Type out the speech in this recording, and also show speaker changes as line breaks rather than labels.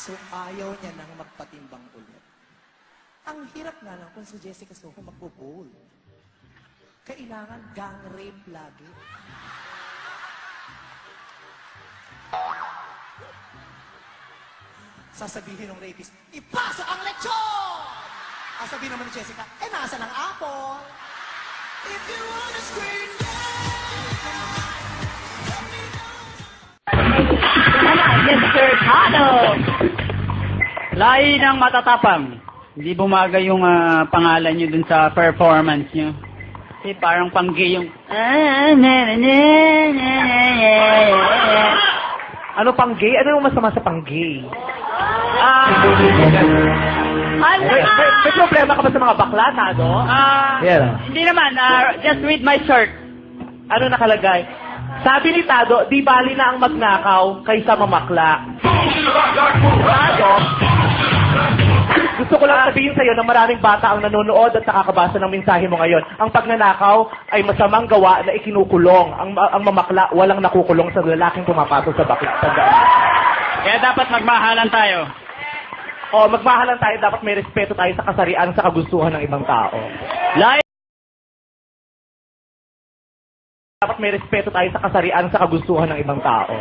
So, ayaw niya nang magpatimbang ulit. Ang hirap nga lang kung si Jessica Soho magbo-bowl. Kailangan gang rape lagi. Sasabihin ng rapist, ipasok ang lechon! Ang sabihin naman ni Jessica, nasa ng apple? If you wanna scream,
Lahi ng matatapang. Hindi bumaga yung pangalan nyo dun sa performance nyo. Kasi parang pang-gay yung...
Ano pang-gay? Ano yung masama sa pang-gay? May problema ka ba sa mga bakla, Tado?
Hindi naman. Just read my shirt.
Ano nakalagay? Sabi ni Tado, di bali na ang magnakaw kaysa mamakla. Tado, gusto ko lang sabihin sa'yo na maraming bata ang nanonood at nakakabasa ng mensahe mo ngayon. Ang pagnanakaw ay masamang gawa na ikinukulong. Ang mamakla, walang nakukulong sa lalaking pumapasok sa bakla.
Kaya dapat magmahalan tayo.
O, magmahalan tayo. Dapat may respeto tayo sa kasarian sa kagustuhan ng ibang tao. Dapat may respeto tayo sa kasarian sa kagustuhan ng ibang tao.